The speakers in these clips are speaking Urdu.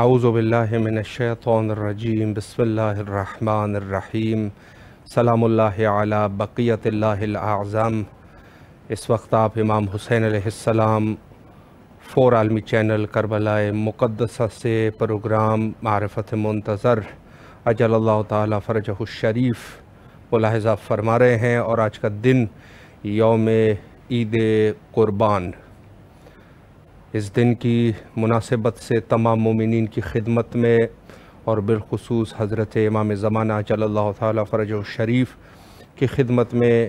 اعوذ باللہ من الشیطان الرجیم بسم اللہ الرحمن الرحیم سلام اللہ علی بقیت اللہ الاعظم۔ اس وقت آپ امام حسین علیہ السلام 4 عالمی چینل کربلا مقدسہ سے پروگرام معرفت منتظر اجل اللہ تعالی فرجہ الشریف ملاحظہ فرما رہے ہیں، اور آج کا دن یوم عید قربان، اس دن کی مناسبت سے تمام مومنین کی خدمت میں اور بالخصوص حضرت امام زمانہ اجل اللہ تعالی فرجہ الشریف کی خدمت میں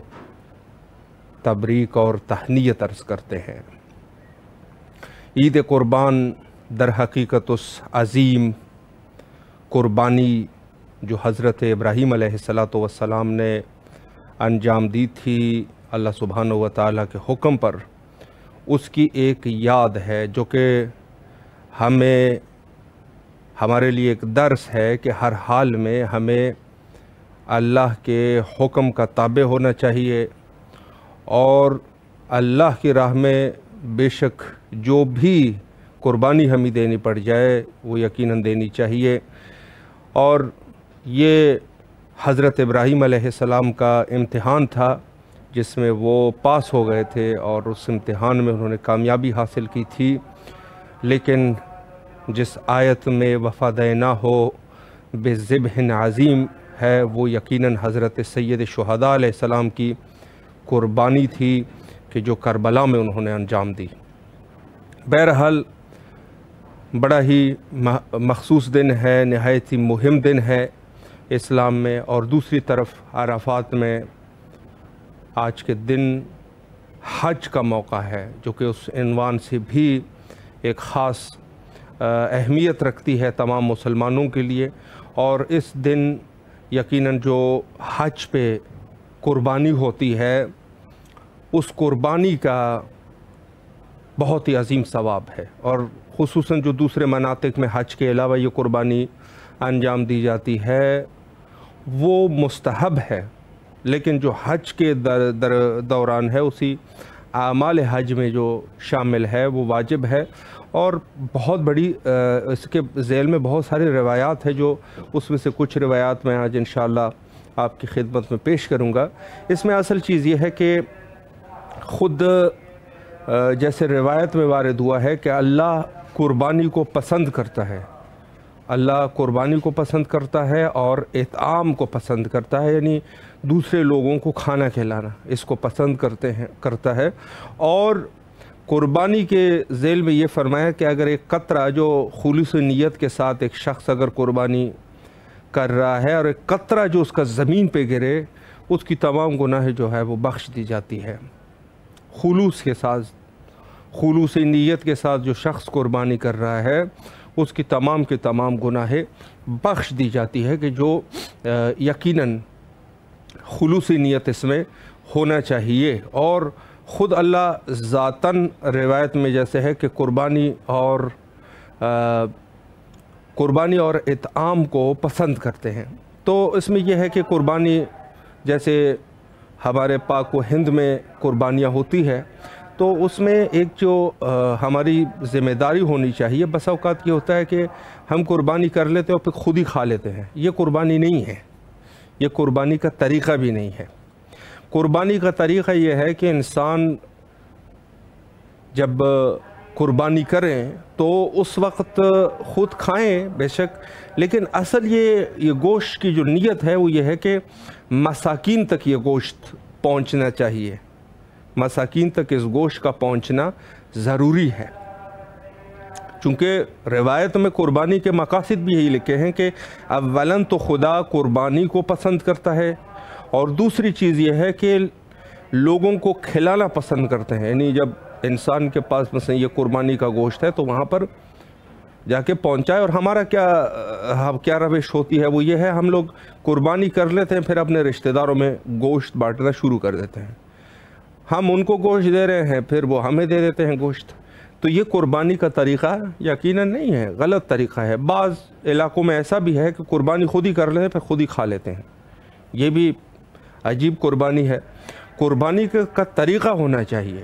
تبریک اور تہنیت عرض کرتے ہیں۔ عید قربان در حقیقت اس عظیم قربانی جو حضرت ابراہیم علیہ السلام نے انجام دی تھی اللہ سبحانہ و تعالیٰ کے حکم پر، اس کی ایک یاد ہے جو کہ ہمارے لیے ایک درس ہے کہ ہر حال میں ہمیں اللہ کے حکم کا تابع ہونا چاہیے، اور اللہ کی راہ میں بے شک جو بھی قربانی ہمیں دینی پڑ جائے وہ یقیناً دینی چاہیے۔ اور یہ حضرت ابراہیم علیہ السلام کا امتحان تھا جس میں وہ پاس ہو گئے تھے، اور اس امتحان میں انہوں نے کامیابی حاصل کی تھی، لیکن جس آیت میں وفدیناہ بذبح عظیم ہے وہ یقیناً حضرت سید شہداء علیہ السلام کی قربانی تھی کہ جو کربلا میں انہوں نے انجام دی۔ بہرحال بڑا ہی مخصوص دن ہے، نہایت ہی مہم دن ہے اسلام میں، اور دوسری طرف عرفات میں آج کے دن حج کا موقع ہے، جو کہ اس عنوان سے بھی ایک خاص اہمیت رکھتی ہے تمام مسلمانوں کے لیے۔ اور اس دن یقیناً جو حج پہ قربانی ہوتی ہے اس قربانی کا بہت ہی عظیم ثواب ہے، اور خصوصاً جو دوسرے مناطق میں حج کے علاوہ یہ قربانی انجام دی جاتی ہے وہ مستحب ہے، لیکن جو حج کے دوران ہے اسی اعمال حج میں جو شامل ہے وہ واجب ہے۔ اور بہت بڑی اس کے ذیل میں بہت ساری روایات ہیں، جو اس میں سے کچھ روایات میں آج انشاءاللہ آپ کی خدمت میں پیش کروں گا۔ اس میں اصل چیز یہ ہے کہ خود جیسے روایت میں وارد ہوا ہے کہ اللہ قربانی کو پسند کرتا ہے، اللہ قربانی کو پسند کرتا ہے اور اطعام کو پسند کرتا ہے، یعنی دوسرے لوگوں کو کھانا کھلانا اس کو پسند کرتا ہے۔ اور قربانی کے ذیل میں یہ فرمایا کہ اگر ایک قطرہ جو خلوص نیت کے ساتھ ایک شخص اگر قربانی کر رہا ہے اور ایک قطرہ جو اس کا زمین پہ گرے، اس کی تمام گناہ جو ہے وہ بخش دی جاتی ہے۔ خلوص کے ساتھ، خلوص نیت کے ساتھ جو شخص قربانی کر رہا ہے اس کی تمام کے تمام گناہ بخش دی جاتی ہے، کہ جو یقیناً خلوص نیت اس میں ہونا چاہیے۔ اور خود اللہ ذاتاً روایت میں جیسے ہے کہ قربانی اور اطعام کو پسند کرتے ہیں۔ تو اس میں یہ ہے کہ قربانی جیسے ہمارے پاک و ہند میں قربانیاں ہوتی ہے، تو اس میں ایک جو ہماری ذمہ داری ہونی چاہیے، بس اوقات یہ ہوتا ہے کہ ہم قربانی کر لیتے ہیں اور پھر خود ہی کھا لیتے ہیں۔ یہ قربانی نہیں ہے، یہ قربانی کا طریقہ بھی نہیں ہے۔ قربانی کا طریقہ یہ ہے کہ انسان جب قربانی کریں تو اس وقت خود کھائیں بے شک، لیکن اصل یہ گوشت کی جو نیت ہے وہ یہ ہے کہ مساکین تک یہ گوشت پہنچنا چاہیے، مساکین تک اس گوشت کا پہنچنا ضروری ہے۔ چونکہ روایت میں قربانی کے مقاصد بھی یہی لکھے ہیں کہ اولاً تو خدا قربانی کو پسند کرتا ہے، اور دوسری چیز یہ ہے کہ لوگوں کو کھلانا پسند کرتے ہیں، یعنی جب انسان کے پاس مثلا یہ قربانی کا گوشت ہے تو وہاں پر جا کے پہنچائے۔ اور ہمارا کیا روش ہوتی ہے وہ یہ ہے، ہم لوگ قربانی کر لیتے ہیں پھر اپنے رشتہ داروں میں گوشت بانٹنا شروع کر دیتے ہیں، ہم ان کو گوشت دے رہے ہیں پھر وہ ہمیں دے دیتے ہیں گوشت۔ تو یہ قربانی کا طریقہ یقیناً نہیں ہے، غلط طریقہ ہے۔ بعض علاقوں میں ایسا بھی ہے کہ قربانی خود ہی کر لیتے ہیں پھر خود ہی کھا لیتے ہیں، یہ بھی عجیب قربانی ہے۔ قربانی کا طریقہ ہونا چاہیے،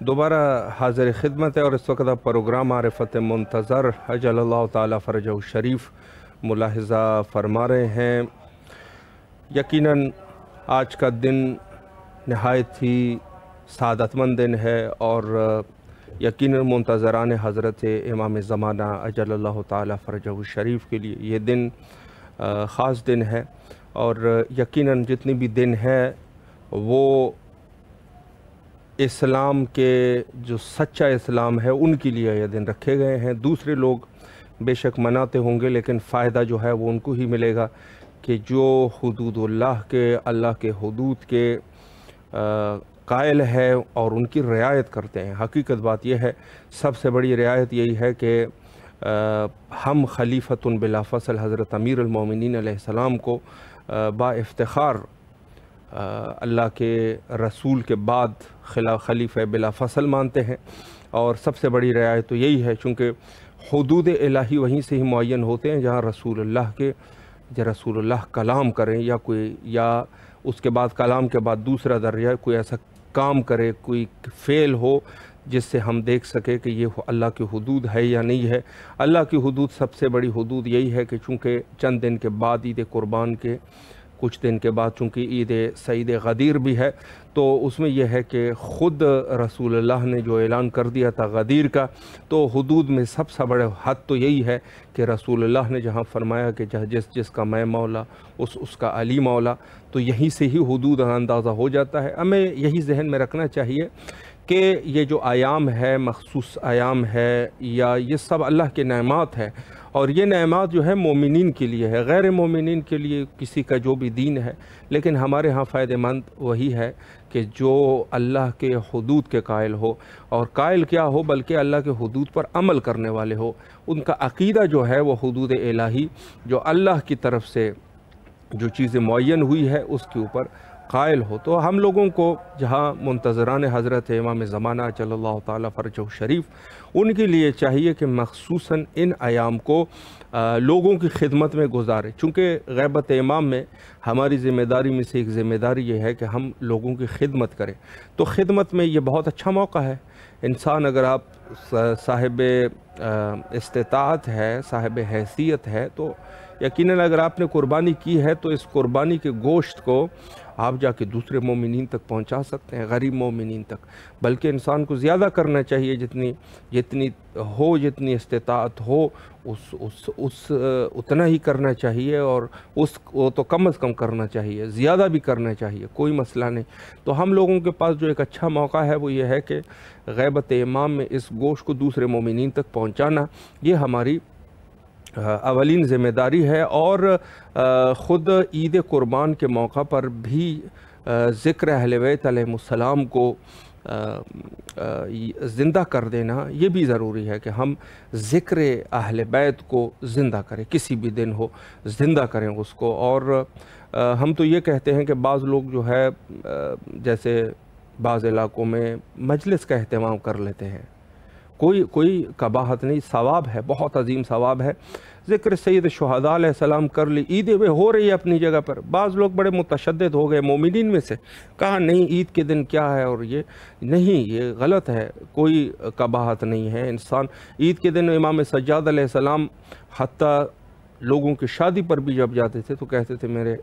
دوبارہ حاضر خدمت ہے اور اس وقت آپ پروگرام معرفت منتظر اجل اللہ تعالیٰ فرجہ الشریف ملاحظہ فرما رہے ہیں۔ یقیناً آج کا دن نہایت ہی سعادت مند دن ہے اور یقیناً منتظران حضرت امام زمانہ اجل اللہ تعالیٰ فرجہ الشریف کے لیے یہ دن خاص دن ہے، اور یقیناً جتنی بھی دن ہے وہ اسلام کے جو سچا اسلام ہے ان کے لیے یہ دن رکھے گئے ہیں۔ دوسرے لوگ بے شک مناتے ہوں گے لیکن فائدہ جو ہے وہ ان کو ہی ملے گا کہ جو حدود اللہ کے حدود کے قائل ہے اور ان کی رعایت کرتے ہیں۔ حقیقت بات یہ ہے، سب سے بڑی رعایت یہی ہے کہ ہم خلیفۃ بلا فصل حضرت امیر المومنین علیہ السلام کو با افتخار اللہ کے رسول کے بعد خلیفہ بلا فصل مانتے ہیں، اور سب سے بڑی رعایت تو یہی ہے چونکہ حدود الہی وہیں سے ہی معین ہوتے ہیں جہاں رسول اللہ کلام کریں یا اس کے بعد کلام کے بعد دوسرا درجہ کوئی ایسا کام کرے، کوئی فعل ہو جس سے ہم دیکھ سکے کہ یہ اللہ کی حدود ہے یا نہیں ہے۔ اللہ کی حدود سب سے بڑی حدود یہی ہے کہ چونکہ چند دن کے بعد عید قربان کے کچھ دن کے بعد چونکہ عید سعید غدیر بھی ہے، تو اس میں یہ ہے کہ خود رسول اللہ نے جو اعلان کر دیا تھا غدیر کا، تو حدود میں سب سے بڑے حد تو یہی ہے کہ رسول اللہ نے جہاں فرمایا کہ جس کا میں مولا اس کا علی مولا، تو یہیں سے ہی حدود اندازہ ہو جاتا ہے۔ ہمیں یہی ذہن میں رکھنا چاہیے کہ یہ جو ایام ہے، مخصوص ایام ہے، یا یہ سب اللہ کے نعمات ہے، اور یہ نعمات جو ہے مومنین کے لیے ہے، غیر مومنین کے لیے کسی کا جو بھی دین ہے، لیکن ہمارے ہاں فائدہ مند وہی ہے کہ جو اللہ کے حدود کے قائل ہو، اور قائل کیا ہو بلکہ اللہ کے حدود پر عمل کرنے والے ہو، ان کا عقیدہ جو ہے وہ حدود الہی جو اللہ کی طرف سے جو چیزیں معین ہوئی ہے اس کے اوپر قائل ہو۔ تو ہم لوگوں کو جہاں منتظران حضرت امام زمانہ اجل اللہ تعالیٰ فرجہ الشریف ان کے لیے چاہیے کہ مخصوصاً ان ایام کو لوگوں کی خدمت میں گزارے، چونکہ غیبت امام میں ہماری ذمہ داری میں سے ایک ذمہ داری یہ ہے کہ ہم لوگوں کی خدمت کریں۔ تو خدمت میں یہ بہت اچھا موقع ہے۔ انسان اگر آپ صاحب استطاعت ہے، صاحب حیثیت ہے، تو یقیناً اگر آپ نے قربانی کی ہے تو اس قربانی کے گوشت کو آپ جا کے دوسرے مومنین تک پہنچا سکتے ہیں، غریب مومنین تک، بلکہ انسان کو زیادہ کرنا چاہیے، جتنی استطاعت ہو اتنا ہی کرنا چاہیے، اور وہ تو کم از کم کرنا چاہیے، زیادہ بھی کرنا چاہیے، کوئی مسئلہ نہیں۔ تو ہم لوگوں کے پاس جو ایک اچھا موقع ہے وہ یہ ہے کہ غیبت امام میں اس گوشت کو دوسرے مومنین تک پہنچانا، یہ ہماری اولین ذمہ داری ہے۔ اور خود عید قربان کے موقع پر بھی ذکر اہل بیت علیہ السلام کو زندہ کر دینا یہ بھی ضروری ہے کہ ہم ذکر اہل بیت کو زندہ کریں، کسی بھی دن ہو زندہ کریں اس کو۔ اور ہم تو یہ کہتے ہیں کہ بعض لوگ جو ہے جیسے بعض علاقوں میں مجلس کا اہتمام کر لیتے ہیں، کوئی قباحت نہیں، ثواب ہے، بہت عظیم ثواب ہے۔ ذکر سید شہداء علیہ السلام کر لی، عید میں ہو رہی ہے اپنی جگہ پر۔ بعض لوگ بڑے متشدد ہو گئے مومنین میں سے، کہا نہیں عید کے دن کیا ہے، اور یہ نہیں، یہ غلط ہے، کوئی قباحت نہیں ہے۔ انسان عید کے دن امام سجاد علیہ السلام حتیٰ لوگوں کی شادی پر بھی جب جاتے تھے تو کہتے تھے میرے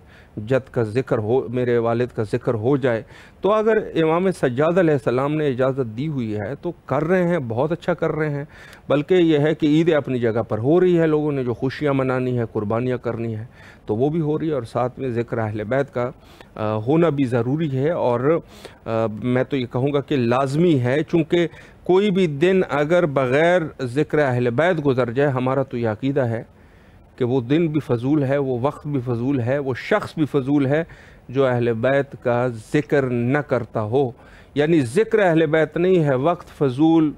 جد کا ذکر ہو، میرے والد کا ذکر ہو جائے۔ تو اگر امام سجاد علیہ السلام نے اجازت دی ہوئی ہے تو کر رہے ہیں، بہت اچھا کر رہے ہیں۔ بلکہ یہ ہے کہ عید اپنی جگہ پر ہو رہی ہے، لوگوں نے جو خوشیاں منانی ہے، قربانیاں کرنی ہے، تو وہ بھی ہو رہی ہے، اور ساتھ میں ذکر اہل بیت کا ہونا بھی ضروری ہے، اور میں تو یہ کہوں گا کہ لازمی ہے، چونکہ کوئی بھی دن اگر بغیر ذکر اہل بیت گزر جائے، ہمارا تو یہ عقیدہ ہے کہ وہ دن بھی فضول ہے، وہ وقت بھی فضول ہے، وہ شخص بھی فضول ہے جو اہل بیت کا ذکر نہ کرتا ہو۔ یعنی ذکر اہل بیت نہیں ہے، وقت فضول،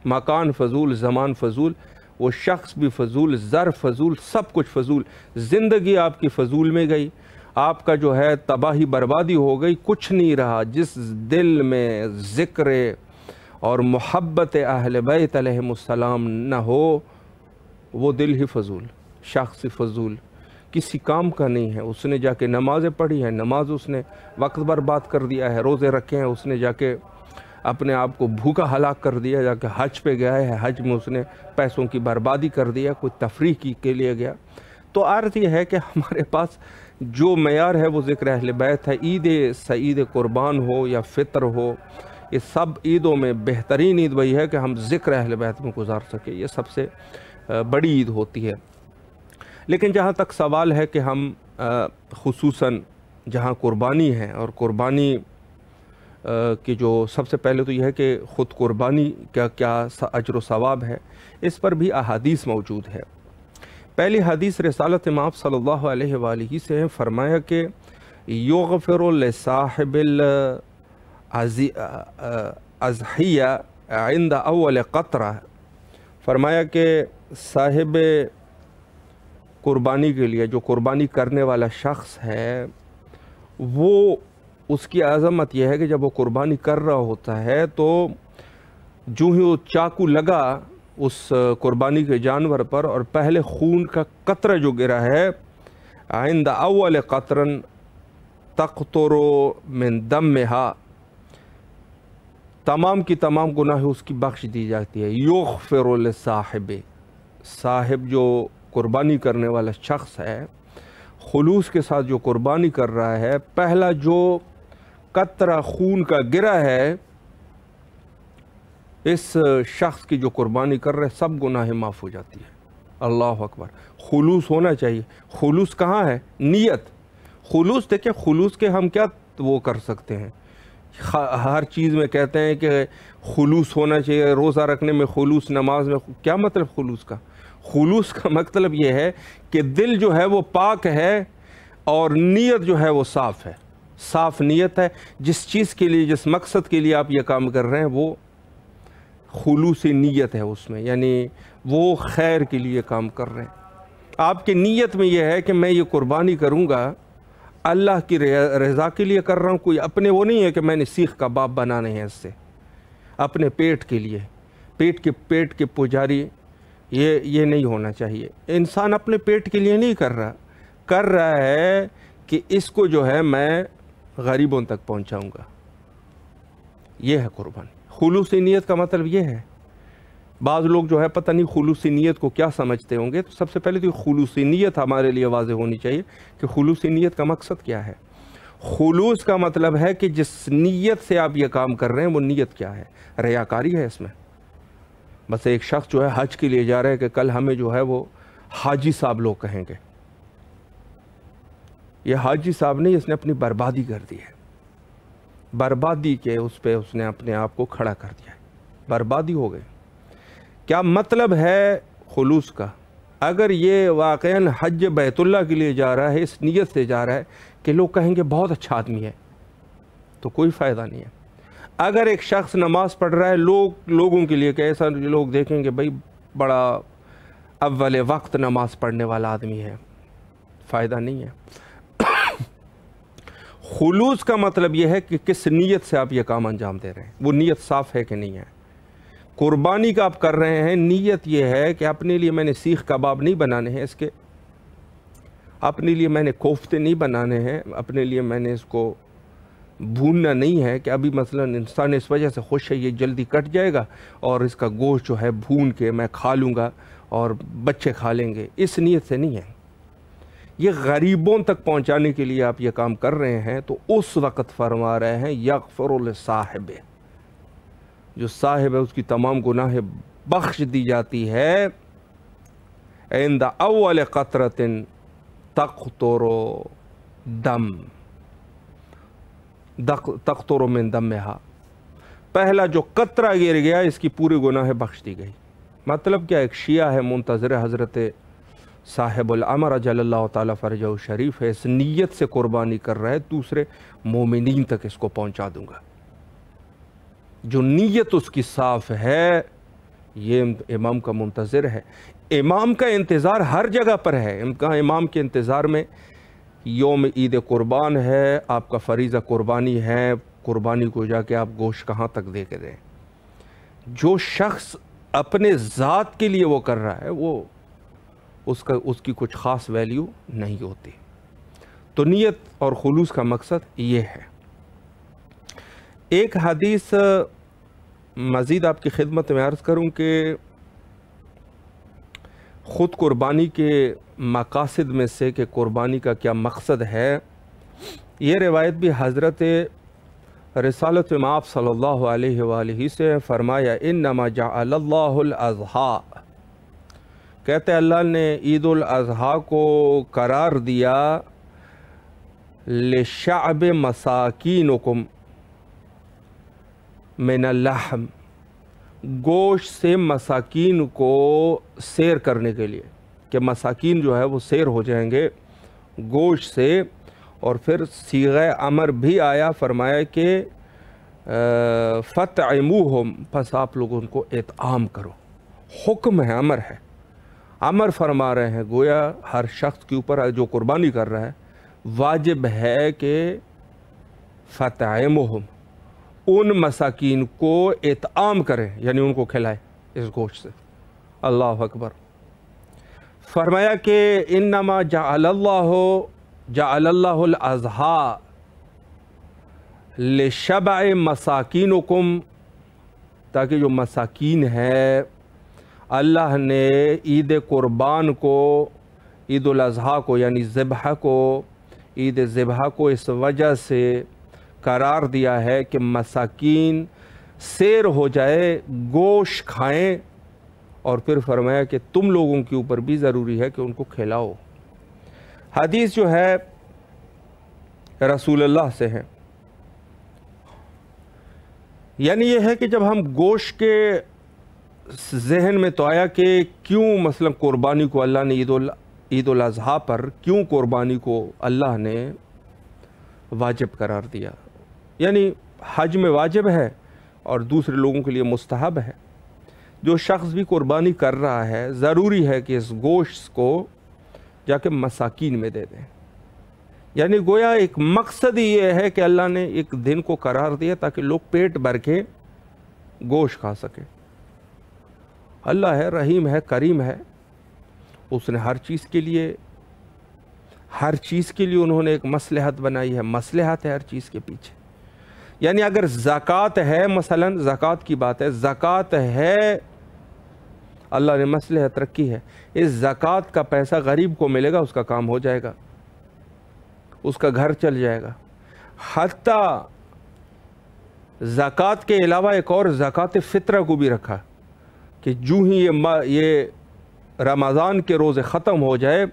مکان فضول، زمان فضول، وہ شخص بھی فضول، ظرف فضول، سب کچھ فضول۔ زندگی آپ کی فضول میں گئی، آپ کا جو ہے تباہی بربادی ہو گئی، کچھ نہیں رہا۔ جس دل میں ذکر اور محبت اہل بیت علیہ السلام نہ ہو وہ دل ہی فضول، شخص فضول، کسی کام کا نہیں ہے۔ اس نے جا کے نمازیں پڑھی ہیں، نماز اس نے وقت برباد کر دیا ہے، روزے رکھے ہیں اس نے جا کے، اپنے آپ کو بھوکا ہلاک کر دیا، جا کے حج پہ گیا ہے، حج میں اس نے پیسوں کی بربادی کر دیا، کوئی تفریح کے لیے گیا۔ تو عرض یہ ہے کہ ہمارے پاس جو معیار ہے وہ ذکر اہل بیت ہے۔ عید سعید قربان ہو یا فطر ہو، یہ سب عیدوں میں بہترین عید وہی ہے کہ ہم ذکر اہل بیت میں گزار سکیں، یہ سب سے بڑی عید ہوتی ہے۔ لیکن جہاں تک سوال ہے کہ ہم خصوصاً جہاں قربانی ہے، اور قربانی کی جو سب سے پہلے تو یہ ہے کہ خود قربانی کا کیا اجر و ثواب ہے، اس پر بھی احادیث موجود ہے۔ پہلی حدیث رسالت امام صلی اللہ علیہ وآلہ سے ہے، فرمایا کہ یغفر لصاحب الاضحیہ عند اول قطرہ، فرمایا کہ صاحب قربانی کے لیے، جو قربانی کرنے والا شخص ہے، وہ اس کی عظمت یہ ہے کہ جب وہ قربانی کر رہا ہوتا ہے تو جو ہی وہ چاقو لگا اس قربانی کے جانور پر اور پہلے خون کا قطرہ جو گرا ہے، عند اول قطرن تقطر من دمہا، تمام کی تمام گناہ اس کی بخش دی جاتی ہے۔ یغفر لصاحب، صاحب جو قربانی کرنے والا شخص ہے، خلوص کے ساتھ جو قربانی کر رہا ہے، پہلا جو قطرہ خون کا گرا ہے، اس شخص کی جو قربانی کر رہے سب گناہ معاف ہو جاتی ہے۔ اللہ اکبر۔ خلوص ہونا چاہیے۔ خلوص کہاں ہے؟ نیت۔ خلوص دیکھیں، خلوص کے ہم کیا وہ کر سکتے ہیں، ہر چیز میں کہتے ہیں کہ خلوص ہونا چاہیے، روزہ رکھنے میں خلوص، نماز میں کیا مطلب خلوص کا؟ خلوص کا مطلب یہ ہے کہ دل جو ہے وہ پاک ہے اور نیت جو ہے وہ صاف ہے، صاف نیت ہے۔ جس چیز کے لیے، جس مقصد کے لیے آپ یہ کام کر رہے ہیں، وہ خلوصی نیت ہے اس میں، یعنی وہ خیر کے لیے کام کر رہے ہیں۔ آپ کی نیت میں یہ ہے کہ میں یہ قربانی کروں گا اللہ کی رضا کے لیے کر رہا ہوں، کوئی اپنے وہ نہیں ہے کہ میں نے سیخ کباب بنانے ہیں اس سے، اپنے پیٹ کے لیے، پیٹ کے پجاری، یہ نہیں ہونا چاہیے۔ انسان اپنے پیٹ کے لیے نہیں کر رہا ہے کہ اس کو جو ہے میں غریبوں تک پہنچاؤں گا، یہ ہے قربانی۔ خلوصی نیت کا مطلب یہ ہے۔ بعض لوگ جو ہے پتہ نہیں خلوصی نیت کو کیا سمجھتے ہوں گے، تو سب سے پہلے تو خلوصی نیت ہمارے لیے واضح ہونی چاہیے کہ خلوصی نیت کا مقصد کیا ہے۔ خلوص کا مطلب ہے کہ جس نیت سے آپ یہ کام کر رہے ہیں وہ نیت کیا ہے؟ ریاکاری ہے اس میں؟ بس ایک شخص جو ہے حج کے لیے جا رہا ہے کہ کل ہمیں جو ہے وہ حاجی صاحب لوگ کہیں گے، یہ حاجی صاحب نہیں، اس نے اپنی بربادی کر دی ہے، بربادی کے اس پہ اس نے اپنے آپ کو کھڑا کر دیا ہے، بربادی ہو گئی۔ کیا مطلب ہے خلوص کا؟ اگر یہ واقعاً حج بیت اللہ کے لیے جا رہا ہے، اس نیت سے جا رہا ہے کہ لوگ کہیں گے بہت اچھا آدمی ہے، تو کوئی فائدہ نہیں ہے۔ اگر ایک شخص نماز پڑھ رہا ہے لوگوں کے لیے کہ ایسا لوگ دیکھیں گے بھائی بڑا اول وقت نماز پڑھنے والا آدمی ہے، فائدہ نہیں ہے۔ خلوص کا مطلب یہ ہے کہ کس نیت سے آپ یہ کام انجام دے رہے ہیں، وہ نیت صاف ہے کہ نہیں ہے۔ قربانی کا آپ کر رہے ہیں، نیت یہ ہے کہ اپنے لیے میں نے سیخ کباب نہیں بنانے ہیں، اس کے اپنے لیے میں نے کوفتے نہیں بنانے ہیں، اپنے لیے میں نے اس کو بھوننا نہیں ہے کہ ابھی مثلا انسان اس وجہ سے خوش ہے یہ جلدی کٹ جائے گا اور اس کا گوشت جو ہے بھون کے میں کھا لوں گا اور بچے کھا لیں گے، اس نیت سے نہیں ہے۔ یہ غریبوں تک پہنچانے کے لیے آپ یہ کام کر رہے ہیں، تو اس وقت فرما رہے ہیں یغفر لصاحب، جو صاحب ہے اس کی تمام گناہ بخش دی جاتی ہے۔ عند اول قطرۃ تقطر من دمہا، پہلا جو قطرہ گر گیا اس کی پوری گناہ بخش دی گئی۔ مطلب کیا؟ ایک شیعہ ہے منتظر حضرت صاحب الامر اجل اللہ تعالیٰ فرجہ شریف ہے، اس نیت سے قربانی کر رہا ہے دوسرے مومنین تک اس کو پہنچا دوں گا۔ جو نیت اس کی صاف ہے، یہ امام کا منتظر ہے۔ امام کا انتظار ہر جگہ پر ہے۔ امام کے انتظار میں یوم عید قربان ہے، آپ کا فریضہ قربانی ہے، قربانی کو جا کے آپ گوشت کہاں تک دے کے دیں۔ جو شخص اپنے ذات کے لیے وہ کر رہا ہے، وہ اس کی کچھ خاص ویلیو نہیں ہوتی۔ تو نیت اور خلوص کا مقصد یہ ہے۔ ایک حدیث مزید آپ کی خدمت میں عرض کروں کہ خود قربانی کے مقاصد میں سے کہ قربانی کا کیا مقصد ہے، یہ روایت بھی حضرت رسالت مآب صلی اللہ علیہ وآلہ سے فرمایا انما جعل اللہ الاضحیٰ، کہتے اللہ نے عید الاضحیٰ کو قرار دیا لشعب مساکینکم من اللحم، گوشت سے مساکین کو سیر کرنے کے لیے، کہ مساکین جو ہے وہ سیر ہو جائیں گے گوشت سے۔ اور پھر صیغہ امر بھی آیا، فرمایا کہ فَطْعِمُوهُمْ، پس آپ لوگ ان کو اطعام کرو۔ حکم ہے، امر ہے، امر فرما رہے ہیں، گویا ہر شخص کے اوپر جو قربانی کر رہا ہے واجب ہے کہ فَطْعِمُوهُمْ، ان مساکین کو اطعام کریں، یعنی ان کو کھلائے اس گوشت سے۔ اللہ اکبر۔ فرمایا کہ انما جعل اللہ الاضحیٰ لشبع مساکینکم، تاکہ جو مساکین ہے اللہ نے عید قربان کو، عید الاضحیٰ کو یعنی ذبح کو، عید ذبح کو اس وجہ سے قرار دیا ہے کہ مساکین سیر ہو جائے، گوشت کھائیں، اور پھر فرمایا کہ تم لوگوں کے اوپر بھی ضروری ہے کہ ان کو کھلاؤ۔ حدیث جو ہے رسول اللہ سے ہے، یعنی یہ ہے کہ جب ہم گوشت کے ذہن میں تو آیا کہ کیوں مثلا قربانی کو اللہ نے عید الاضحیٰ پر کیوں قربانی کو اللہ نے واجب قرار دیا، یعنی حج میں واجب ہے اور دوسرے لوگوں کے لیے مستحب ہے۔ جو شخص بھی قربانی کر رہا ہے ضروری ہے کہ اس گوشت کو جا کے مساکین میں دے دیں، یعنی گویا ایک مقصد یہ ہے کہ اللہ نے ایک دن کو قرار دیا تاکہ لوگ پیٹ بھر کے گوشت کھا سکے۔ اللہ ہے، رحیم ہے، کریم ہے، اس نے ہر چیز کے لیے انہوں نے ایک مصلحت بنائی ہے، مصلحت ہے ہر چیز کے پیچھے۔ یعنی اگر زکوٰۃ ہے، مثلا زکوٰۃ کی بات ہے، زکوٰۃ ہے، اللہ نے مصلحت رکھی ہے، اس زکوٰۃ کا پیسہ غریب کو ملے گا، اس کا کام ہو جائے گا، اس کا گھر چل جائے گا۔ حتیٰ زکوٰۃ کے علاوہ ایک اور زکوٰۃ فطرہ کو بھی رکھا کہ جو ہی یہ رمضان کے روزے ختم ہو جائے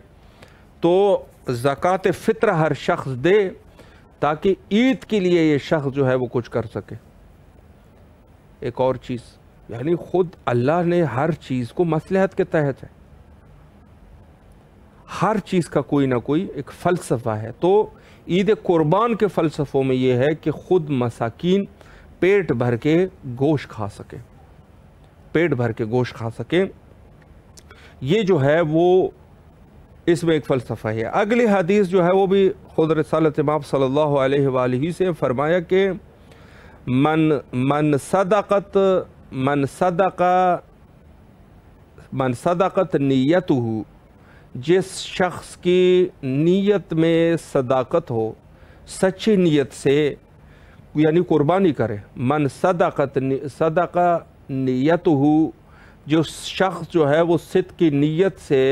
تو زکوٰۃ فطرہ ہر شخص دے، تاکہ عید کے لیے یہ شخص جو ہے وہ کچھ کر سکے۔ ایک اور چیز، یعنی خود اللہ نے ہر چیز کو مصلحت کے تحت ہے، ہر چیز کا کوئی نہ کوئی ایک فلسفہ ہے۔ تو عید قربان کے فلسفوں میں یہ ہے کہ خود مساکین پیٹ بھر کے گوشت کھا سکے، پیٹ بھر کے گوشت کھا سکے، یہ جو ہے وہ اس میں ایک فلسفہ ہے۔ اگلی حدیث جو ہے وہ بھی خود رسالت مآب صلی اللہ علیہ وآلہ سے فرمایا کہ من صدقت نیتہ، جس شخص کی نیت میں صداقت ہو، سچی نیت سے یعنی قربانی کرے، من صدق نیتہ، جو شخص جو ہے وہ صدق کی نیت سے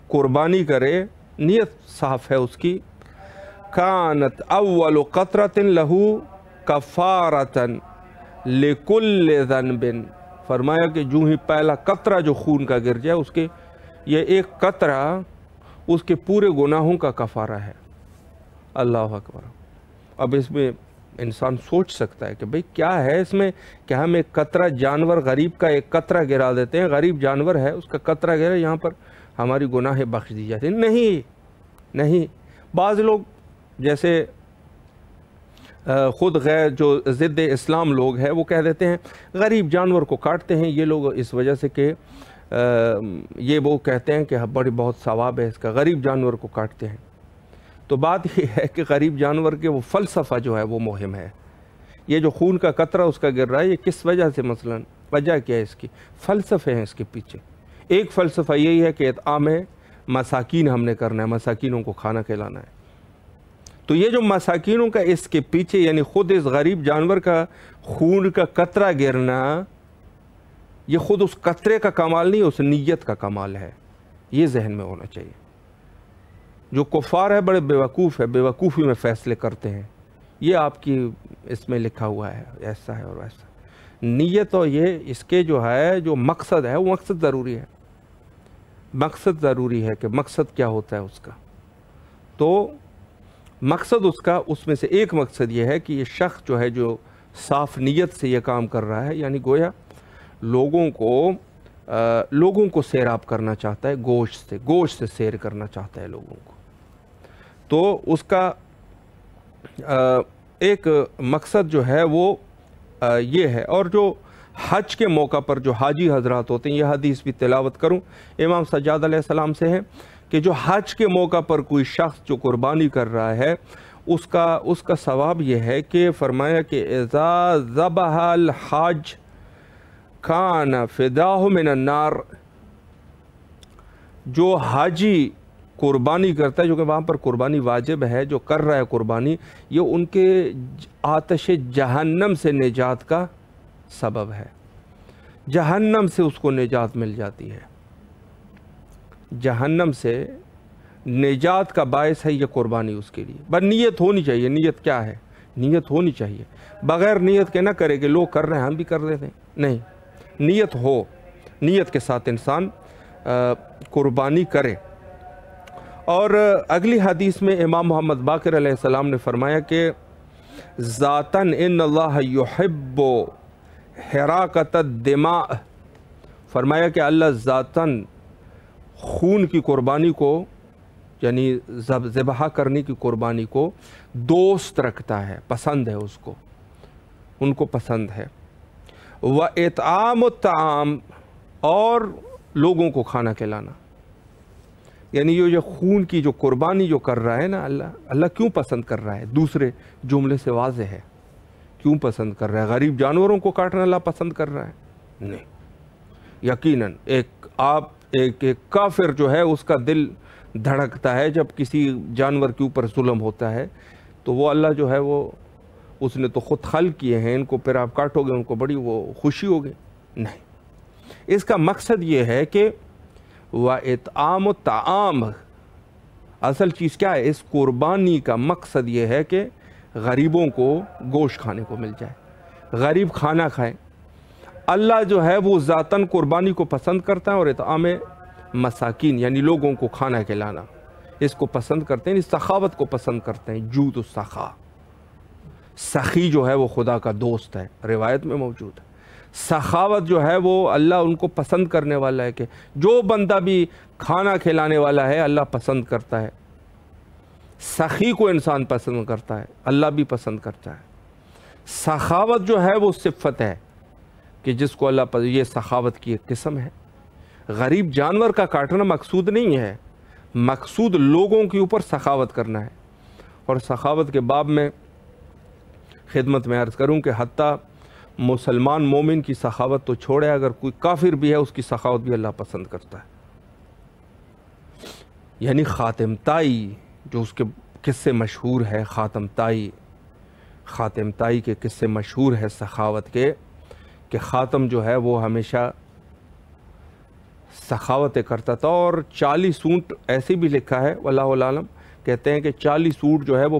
قربانی کرے، نیت صاف ہے اس کی، کانت اول قطرۃ لہ کفارۃ لکل ذنب، فرمایا کہ جو ہی پہلا قطرہ جو خون کا گر جائے، اس کے یہ ایک قطرہ اس کے پورے گناہوں کا کفارہ ہے۔ اللہ اکبر۔ اب اس میں انسان سوچ سکتا ہے کہ بھئی کیا ہے اس میں کہ ہم ایک قطرہ جانور غریب کا ایک قطرہ گرا دیتے ہیں، غریب جانور ہے اس کا قطرہ گرا، یہاں پر ہماری گناہ بخش دی جاتی ہیں۔ نہیں، بعض لوگ جیسے خود غیر جو ضد اسلام لوگ ہیں وہ کہہ دیتے ہیں غریب جانور کو کاٹتے ہیں یہ لوگ اس وجہ سے کہ یہ وہ کہتے ہیں کہ بڑی بہت ثواب ہے اس کا، غریب جانور کو کاٹتے ہیں۔ تو بات یہ ہے کہ غریب جانور کے وہ فلسفہ جو ہے وہ مہم ہے۔ یہ جو خون کا قطرہ اس کا گر رہا ہے، یہ کس وجہ سے، مثلا وجہ کیا ہے اس کی، فلسفے ہیں اس کے پیچھے۔ ایک فلسفہ یہی ہے کہ اطعام مساکین ہم نے کرنا ہے، مساکینوں کو کھانا کھلانا ہے۔ تو یہ جو مساکینوں کا اس کے پیچھے یعنی خود اس غریب جانور کا خون کا قطرہ گرنا، یہ خود اس قطرے کا کمال نہیں، اس نیت کا کمال ہے، یہ ذہن میں ہونا چاہیے۔ جو کفار ہے بڑے بیوقوف ہے، بیوقوفی میں فیصلے کرتے ہیں، یہ آپ کی اس میں لکھا ہوا ہے ایسا ہے اور ویسا۔ نیت اور یہ اس کے جو ہے جو مقصد ہے وہ مقصد ضروری ہے، مقصد ضروری ہے کہ مقصد کیا ہوتا ہے اس کا۔ تو مقصد اس میں سے ایک مقصد یہ ہے کہ یہ شخص جو ہے جو صاف نیت سے یہ کام کر رہا ہے، یعنی گویا لوگوں کو سیراب کرنا چاہتا ہے، گوشت سے سیر کرنا چاہتا ہے لوگوں کو، تو اس کا ایک مقصد جو ہے وہ یہ ہے۔ اور جو حج کے موقع پر جو حاجی حضرات ہوتے ہیں، یہ حدیث بھی تلاوت کروں امام سجاد علیہ السلام سے ہے کہ جو حج کے موقع پر کوئی شخص جو قربانی کر رہا ہے، اس کا ثواب یہ ہے کہ فرمایا کہ اذا ذبح الحاج کان فداہ من النار، جو حاجی قربانی کرتا ہے، جو کہ وہاں پر قربانی واجب ہے، جو کر رہا ہے قربانی، یہ ان کے آتش جہنم سے نجات کا سبب ہے، جہنم سے اس کو نجات مل جاتی ہے، جہنم سے نجات کا باعث ہے یہ قربانی اس کے لیے۔ بس نیت ہونی چاہیے۔ نیت کیا ہے؟ نیت ہونی چاہیے، بغیر نیت کے نہ کرے کہ لوگ کر رہے ہیں ہم بھی کر دیتے ہیں، نہیں، نیت ہو، نیت کے ساتھ انسان قربانی کرے۔ اور اگلی حدیث میں امام محمد باقر علیہ السلام نے فرمایا کہ ذاتاً ان اللہ یحب حراقۃ الدماء، فرمایا کہ اللہ ذاتاً خون کی قربانی کو یعنی ذبح کرنے کی قربانی کو دوست رکھتا ہے، پسند ہے اس کو، ان کو پسند ہے۔ وَإِطْعَامُ الطَّعَامِ، اور لوگوں کو کھانا کھلانا، یعنی یہ جو خون کی جو قربانی جو کر رہا ہے نا اللہ کیوں پسند کر رہا ہے؟ دوسرے جملے سے واضح ہے کیوں پسند کر رہا ہے۔ غریب جانوروں کو کاٹنا اللہ پسند کر رہا ہے؟ نہیں، یقیناً ایک کافر جو ہے اس کا دل دھڑکتا ہے جب کسی جانور کے اوپر ظلم ہوتا ہے، تو وہ اللہ جو ہے وہ اس نے تو خود خلق کیے ہیں ان کو، پھر آپ کاٹو گے ان کو بڑی وہ خوشی ہوگی؟ نہیں، اس کا مقصد یہ ہے کہ وَإِطْعَامُ الطَّعَامِ، اصل چیز کیا ہے؟ اس قربانی کا مقصد یہ ہے کہ غریبوں کو گوشت کھانے کو مل جائے، غریب کھانا کھائے۔ اللہ جو ہے وہ ذاتاً قربانی کو پسند کرتا ہے، اور اطعام مساکین یعنی لوگوں کو کھانا کھلانا اس کو پسند کرتے ہیں، اس سخاوت کو پسند کرتے ہیں۔ جود السخا، سخی جو ہے وہ خدا کا دوست ہے، روایت میں موجود ہے۔ سخاوت جو ہے وہ اللہ ان کو پسند کرنے والا ہے، کہ جو بندہ بھی کھانا کھلانے والا ہے اللہ پسند کرتا ہے۔ سخی کو انسان پسند کرتا ہے، اللہ بھی پسند کرتا ہے۔ سخاوت جو ہے وہ صفت ہے کہ جس کو اللہ یہ سخاوت کی ایک قسم ہے۔ غریب جانور کا کاٹنا مقصود نہیں ہے، مقصود لوگوں کے اوپر سخاوت کرنا ہے۔ اور سخاوت کے باب میں خدمت میں عرض کروں کہ حتیٰ مسلمان مومن کی سخاوت تو چھوڑے، اگر کوئی کافر بھی ہے اس کی سخاوت بھی اللہ پسند کرتا ہے۔ یعنی خاتم طائی جو اس کے قصے مشہور ہے، خاتم طائی کے قصے مشہور ہے سخاوت کے، کہ خاتم جو ہے وہ ہمیشہ سخاوتیں کرتا تھا۔ اور 40 اونٹ ایسے بھی لکھا ہے واللہ عالم، کہتے ہیں کہ 40 اونٹ جو ہے وہ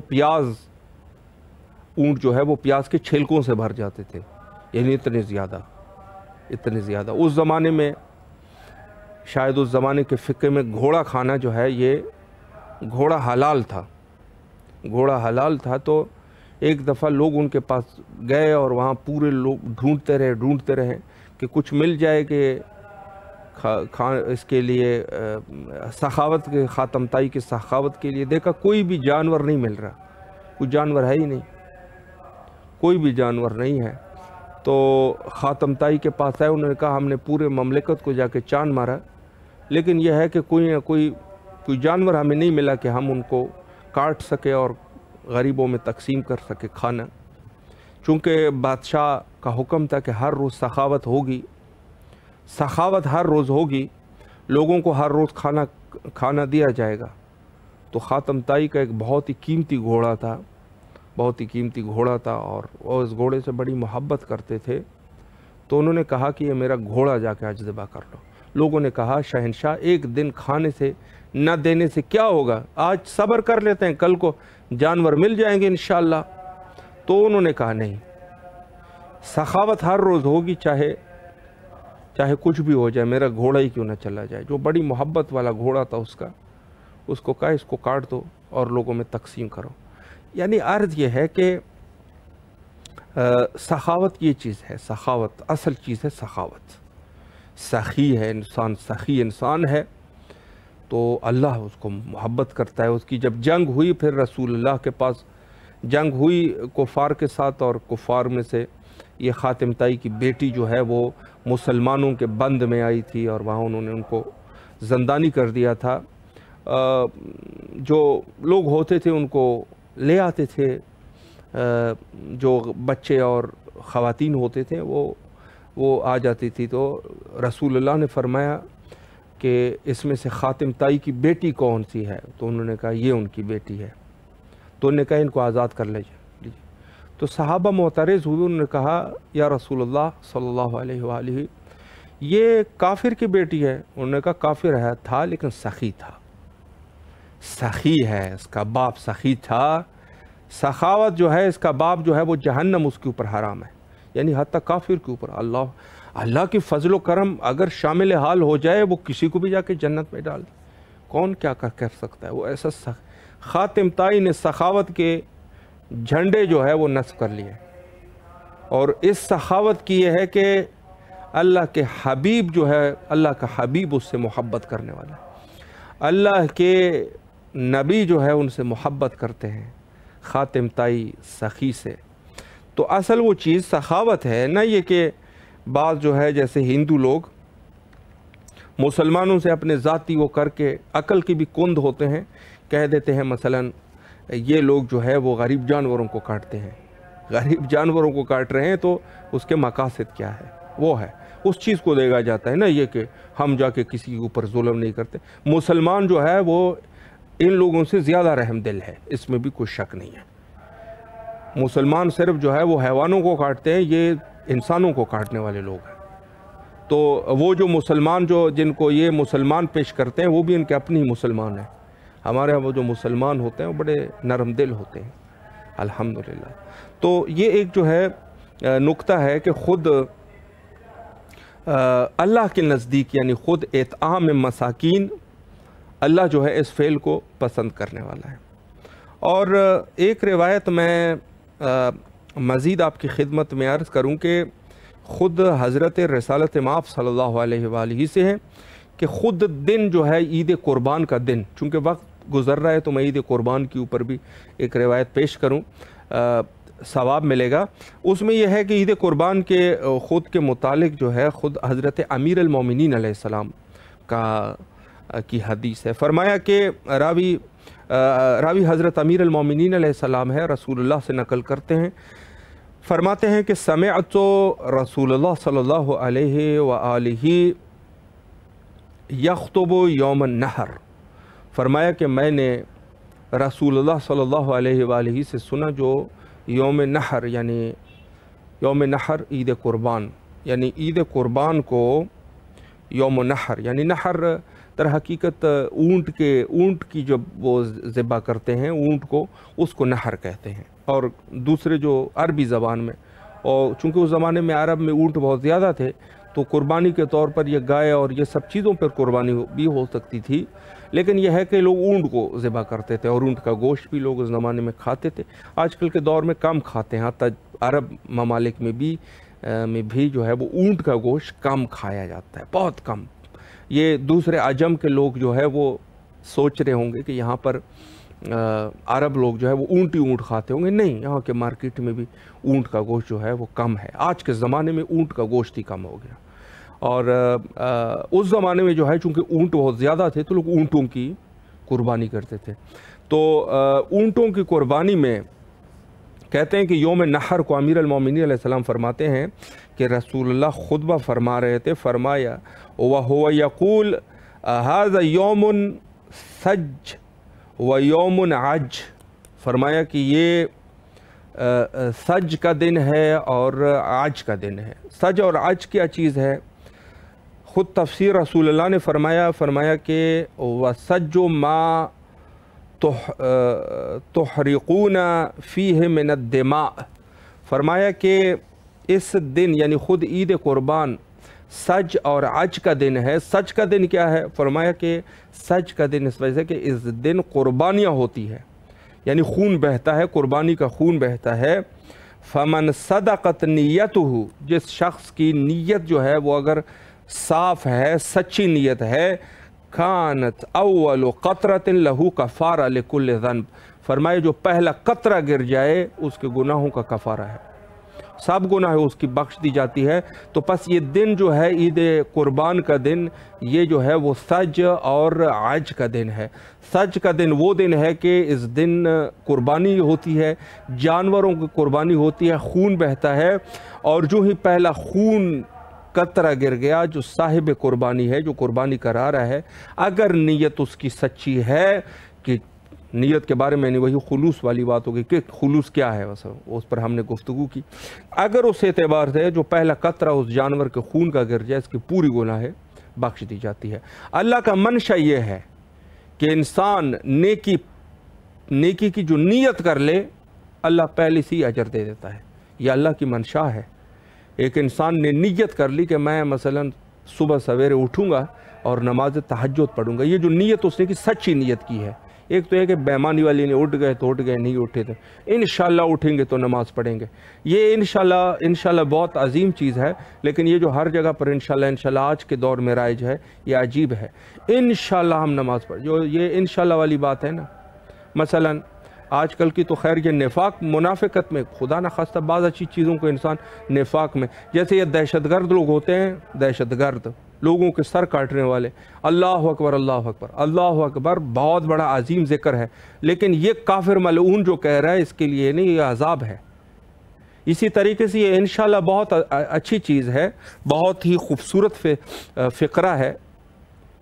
اونٹ جو ہے وہ پیاز کے چھلکوں سے بھر جاتے تھے، یعنی اتنے زیادہ۔ اس زمانے میں شاید اس زمانے کے فقہ میں گھوڑا کھانا جو ہے یہ گھوڑا حلال تھا، تو ایک دفعہ لوگ ان کے پاس گئے اور وہاں پورے لوگ ڈھونڈتے رہے کہ کچھ مل جائے کہ اس کے لیے سخاوت کے خاتم طائی کی سخاوت کے لیے۔ دیکھا کوئی بھی جانور نہیں مل رہا، کوئی جانور ہے ہی نہیں، کوئی بھی جانور نہیں ہے۔ تو خاتم طائی کے پاس آئے، انہوں نے کہا ہم نے پورے مملکت کو جا کے چاند مارا، لیکن یہ ہے کہ کوئی نہ کوئی جانور ہمیں نہیں ملا کہ ہم ان کو کاٹ سکے اور غریبوں میں تقسیم کر سکے کھانا۔ چونکہ بادشاہ کا حکم تھا کہ ہر روز سخاوت ہر روز ہوگی، لوگوں کو ہر روز کھانا دیا جائے گا، تو خاتم طائی کا ایک بہت ہی قیمتی گھوڑا تھا، بہت ہی قیمتی گھوڑا تھا، اور وہ اس گھوڑے سے بڑی محبت کرتے تھے۔ تو انہوں نے کہا کہ یہ میرا گھوڑا جا کے آج ذبح کر لو۔ لوگوں نے کہا شہنشاہ ایک دن کھانے سے نہ دینے سے کیا ہوگا، آج صبر کر لیتے ہیں، کل کو جانور مل جائیں گے انشاءاللہ۔ تو انہوں نے کہا نہیں، سخاوت ہر روز ہوگی، چاہے کچھ بھی ہو جائے، میرا گھوڑا ہی کیوں نہ چلا جائے۔ جو بڑی محبت والا گھوڑا تھا اس کو کہا اس کو کاٹ دو اور لوگوں میں تقسیم کرو۔ یعنی عرض یہ ہے کہ سخاوت یہ چیز ہے، سخاوت اصل چیز ہے، سخاوت سخی ہے انسان، سخی انسان ہے تو اللہ اس کو محبت کرتا ہے۔ اس کی جب جنگ ہوئی، پھر رسول اللہ کے پاس جنگ ہوئی کفار کے ساتھ، اور کفار میں سے یہ خاتم طائی کی بیٹی جو ہے وہ مسلمانوں کے بند میں آئی تھی، اور وہاں انہوں نے ان کو زندانی کر دیا تھا۔ جو لوگ ہوتے تھے ان کو لے آتے تھے، جو بچے اور خواتین ہوتے تھے وہ آ جاتی تھی۔ تو رسول اللہ نے فرمایا کہ اس میں سے خاتم طائی کی بیٹی کون سی ہے؟ تو انہوں نے کہا یہ ان کی بیٹی ہے۔ تو انہوں نے کہا ان کو آزاد کر لیجیے۔ تو صحابہ معترض ہوئے، انہوں نے کہا یا رسول اللہ صلی اللہ علیہ وآلہ یہ کافر کی بیٹی ہے۔ انہوں نے کہا کافر ہے تھا لیکن سخی تھا، سخی ہے، اس کا باپ سخی تھا۔ سخاوت جو ہے اس کا باپ جو ہے وہ جہنم اس کے اوپر حرام ہے، یعنی حتیٰ کافر کے اوپر اللہ کی فضل و کرم اگر شامل حال ہو جائے، وہ کسی کو بھی جا کے جنت میں ڈال دے، کون کیا کر سکتا ہے۔ وہ ایسا خاتم طائی نے سخاوت کے جھنڈے جو ہے وہ نصب کر لیے، اور اس سخاوت کی یہ ہے کہ اللہ کے حبیب جو ہے، اللہ کا حبیب اس سے محبت کرنے والا ہے، اللہ کے نبی جو ہے ان سے محبت کرتے ہیں، خاتم طائی سخی سے۔ تو اصل وہ چیز سخاوت ہے، نہ یہ کہ بعض جو ہے جیسے ہندو لوگ مسلمانوں سے اپنے ذاتی وہ کر کے عقل کی بھی کند ہوتے ہیں، کہہ دیتے ہیں مثلا یہ لوگ جو ہے وہ غریب جانوروں کو کاٹتے ہیں، غریب جانوروں کو کاٹ رہے ہیں تو اس کے مقاصد کیا ہے، وہ ہے اس چیز کو دیکھا جاتا ہے، نا یہ کہ ہم جا کے کسی کے اوپر ظلم نہیں کرتے۔ مسلمان جو ہے وہ ان لوگوں سے زیادہ رحم دل ہے، اس میں بھی کوئی شک نہیں ہے۔ مسلمان صرف جو ہے وہ حیوانوں کو کاٹتے ہیں، یہ انسانوں کو کاٹنے والے لوگ ہیں۔ تو وہ جو مسلمان جن کو یہ مسلمان پیش کرتے ہیں وہ بھی ان کے اپنے ہی مسلمان ہیں۔ ہمارے ہاں وہ جو مسلمان ہوتے ہیں وہ بڑے نرم دل ہوتے ہیں الحمدللہ۔ تو یہ ایک جو ہے نقطہ ہے کہ خود اللہ کے نزدیک یعنی خود اطعام مساکین اللہ جو ہے اس فعل کو پسند کرنے والا ہے۔ اور ایک روایت میں مزید آپ کی خدمت میں عرض کروں کہ خود حضرت رسالت مآب صلی اللہ علیہ وآلہ سے ہے کہ خود دن جو ہے عید قربان کا دن، چونکہ وقت گزر رہا ہے تو میں عید قربان کے اوپر بھی ایک روایت پیش کروں، ثواب ملے گا۔ اس میں یہ ہے کہ عید قربان کے خود کے متعلق جو ہے خود حضرت امیر المومنین علیہ السلام کی حدیث ہے۔ فرمایا کہ راوی حضرت امیر المومنین علیہ السلام ہے، رسول اللہ سے نقل کرتے ہیں، فرماتے ہیں کہ سمعت رسول اللہ صلی اللہ علیہ وآلہ یخطب یوم النحر، فرمایا کہ میں نے رسول اللہ صلی اللہ علیہ وآلہ سے سنا جو یوم نحر یعنی یوم نحر عید قربان، یعنی عید قربان کو یوم نحر یعنی نحر در حقیقت اونٹ کی جب وہ ذبح کرتے ہیں اونٹ کو، اس کو نحر کہتے ہیں۔ اور دوسرے جو عربی زبان میں، اور چونکہ اس زمانے میں عرب میں اونٹ بہت زیادہ تھے تو قربانی کے طور پر یہ گائے اور یہ سب چیزوں پر قربانی بھی ہو سکتی تھی، لیکن یہ ہے کہ لوگ اونٹ کو ذبح کرتے تھے اور اونٹ کا گوشت بھی لوگ اس زمانے میں کھاتے تھے۔ آج کل کے دور میں کم کھاتے ہیں، حتیٰ عرب ممالک میں بھی جو ہے وہ اونٹ کا گوشت کم کھایا جاتا ہے، بہت کم۔ یہ دوسرے عجم کے لوگ جو ہے وہ سوچ رہے ہوں گے کہ یہاں پر عرب لوگ جو ہے وہ اونٹ ہی اونٹ کھاتے ہوں گے، نہیں، یہاں کے مارکیٹ میں بھی اونٹ کا گوشت جو ہے وہ کم ہے۔ آج کے زمانے میں اونٹ کا گوشت ہی کم ہو گیا، اور اس زمانے میں جو ہے چونکہ اونٹ بہت زیادہ تھے تو لوگ اونٹوں کی قربانی کرتے تھے۔ تو اونٹوں کی قربانی میں کہتے ہیں کہ یوم نحر کو امیر المومنین علیہ السلام فرماتے ہیں کہ رسول اللہ خطبہ فرما رہے تھے، فرمایا وَهُوَ يَقُولُ هَذَا يَوْمٌ سَجْ و یوم عج، فرمایا کہ یہ سج کا دن ہے اور عج کا دن ہے۔ سج اور عج کیا چیز ہے؟ خود تفسیر رسول اللہ نے فرمایا کہ وَسَجُّ مَا تُحْرِقُونَ فِيهِ مِنَ الدِّمَاء، فرمایا کہ اس دن یعنی خود عید قربان سج اور عج کا دن ہے۔ سج کا دن کیا ہے؟ فرمایا کہ سج کا دن اس وجہ سے کہ اس دن قربانیاں ہوتی ہے، یعنی خون بہتا ہے، قربانی کا خون بہتا ہے۔ فَمَنْ صَدَقَتْ نِيَّتُهُ، جس شخص کی نیت جو ہے وہ اگر صاف ہے، سچی نیت ہے، كانت اول قطرۃ لہ کفارہ لکل ذنب، فرمائے جو پہلا قطرہ گر جائے اس کے گناہوں کا کفارہ ہے، سب گناہ اس کی بخش دی جاتی ہے۔ تو پس یہ دن جو ہے عید قربان کا دن، یہ جو ہے وہ سج اور عج کا دن ہے۔ سج کا دن وہ دن ہے کہ اس دن قربانی ہوتی ہے، جانوروں کی قربانی ہوتی ہے، خون بہتا ہے، اور جو ہی پہلا خون قطرہ گر گیا، جو صاحب قربانی ہے، جو قربانی کرا رہا ہے، اگر نیت اس کی سچی ہے، کہ نیت کے بارے میں نہیں، وہی خلوص والی بات ہوگی کہ خلوص کیا ہے، اس پر ہم نے گفتگو کی۔ اگر اس اعتبار سے جو پہلا قطرہ اس جانور کے خون کا گر جائے، اس کی پوری گناہ بخش دی جاتی ہے۔ اللہ کا منشا یہ ہے کہ انسان نیکی کی جو نیت کر لے، اللہ پہلے سے ہی اجر دے دیتا ہے، یہ اللہ کی منشا ہے۔ ایک انسان نے نیت کر لی کہ میں مثلا صبح سویرے اٹھوں گا اور نماز تہجد پڑھوں گا، یہ جو نیت اس نے کی سچی نیت کی ہے۔ ایک تو ہے کہ بیمانی والی نے اٹھ گئے تو اٹھ گئے، نہیں اٹھے تو انشاءاللہ اٹھیں گے تو نماز پڑھیں گے، یہ انشاءاللہ بہت عظیم چیز ہے، لیکن یہ جو ہر جگہ پر انشاءاللہ آج کے دور میں رائج ہے، یہ عجیب ہے۔ انشاءاللہ ہم نماز پڑھیں، جو یہ انشاءاللہ والی بات ہے نا، مثلا آج کل کی تو خیر یہ نفاق منافقت میں، خدا نہ خواستہ بعض اچھی چیزوں کو انسان نفاق میں، جیسے یہ دہشت گرد لوگ ہوتے ہیں، دہشت گرد لوگوں کے سر کاٹنے والے، اللہ اکبر اللہ اکبر اللہ اکبر، بہت بڑا عظیم ذکر ہے، لیکن یہ کافر ملعون جو کہہ رہا ہے اس کے لیے نہیں، یہ عذاب ہے۔ اسی طریقے سے یہ انشاءاللہ بہت اچھی چیز ہے، بہت ہی خوبصورت فقرہ ہے،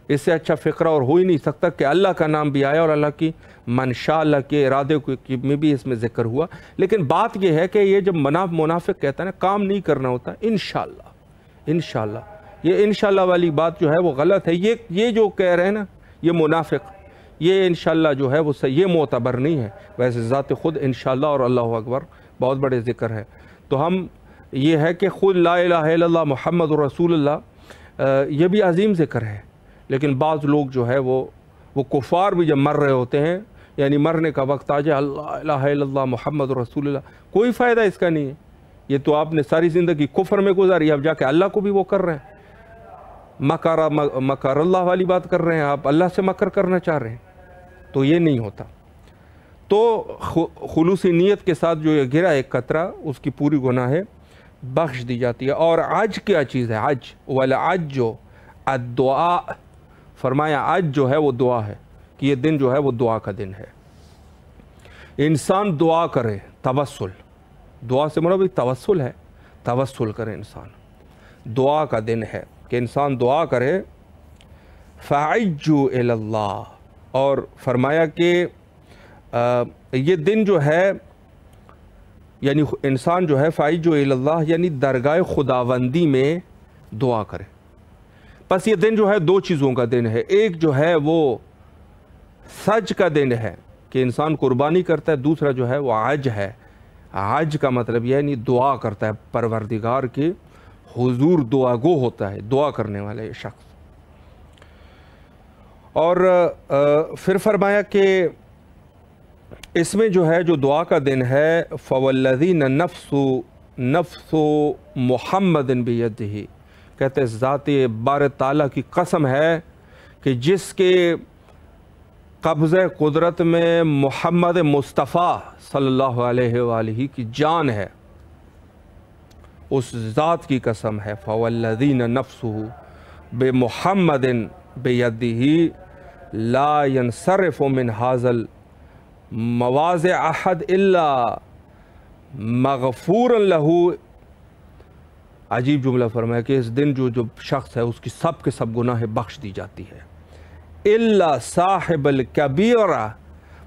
اس سے اچھا فقرہ اور ہو ہی نہیں سکتا کہ اللہ کا نام بھی آیا اور اللہ کی منشاء، اللہ کے ارادے میں بھی اس میں ذکر ہوا۔ لیکن بات یہ ہے کہ یہ جب منافق کہتا ہے نا کام نہیں کرنا ہوتا، انشاءاللہ یہ انشاءاللہ والی بات جو ہے وہ غلط ہے۔ یہ جو کہہ رہے ہیں نا یہ منافق، یہ انشاءاللہ جو ہے وہ یہ معتبر نہیں ہے، ویسے ذات خود انشاءاللہ اور اللہ اکبر بہت بڑے ذکر ہے۔ تو ہم یہ ہے کہ خود لا الہ الا اللہ محمد رسول اللہ، یہ بھی عظیم ذکر ہے، لیکن بعض لوگ جو ہے وہ کفار بھی جب مر رہے ہوتے ہیں، یعنی مرنے کا وقت آ جائے اللہ الہ الا اللہ محمد رسول اللہ، کوئی فائدہ اس کا نہیں ہے، یہ تو آپ نے ساری زندگی کفر میں گزاری، اب جا کے اللہ کو بھی وہ کر رہے ہیں، مکر اللہ والی بات کر رہے ہیں، آپ اللہ سے مکر کرنا چاہ رہے ہیں، تو یہ نہیں ہوتا۔ تو خلوصی نیت کے ساتھ جو یہ گرا ایک قطرہ، اس کی پوری گناہ بخش دی جاتی ہے۔ اور عج کیا چیز ہے؟ عج والعج الدعاء، فرمایا عج جو ہے وہ دعا ہے، کہ یہ دن جو ہے وہ دعا کا دن ہے، انسان دعا کرے، توسل، دعا سے مراد بھی توسل ہے، توسل کرے انسان، دعا کا دن ہے کہ انسان دعا کرے۔ فَعِجُّوا إِلَى اللَّهِ، اور فرمایا کہ یہ دن جو ہے یعنی انسان جو ہے فَعِجُّوا إِلَى اللَّهِ یعنی درگاہ خداوندی میں دعا کرے۔ پس یہ دن جو ہے دو چیزوں کا دن ہے، ایک جو ہے وہ سج کا دن ہے کہ انسان قربانی کرتا ہے، دوسرا جو ہے وہ عج ہے۔ عج کا مطلب یہ یعنی دعا کرتا ہے، پروردگار کے حضور دعا گو ہوتا ہے، دعا کرنے والا یہ شخص۔ اور پھر فرمایا کہ اس میں جو ہے جو دعا کا دن ہے فوالذی نفس محمد بیدہ، کہتے ہیں ذات بار تعالیٰ کی قسم ہے کہ جس کے قبضہ قدرت میں محمد مصطفیٰ صلی اللہ علیہ وآلہ کی جان ہے، اس ذات کی قسم ہے، فوالذی نفسہ بمحمد بیدہ لا ينصرف من هذا مواضع احد الا مغفورا له۔ عجیب جملہ فرمایا کہ اس دن جو شخص ہے اس کی سب کے سب گناہ بخش دی جاتی ہے، الا صاحب الکبیرہ،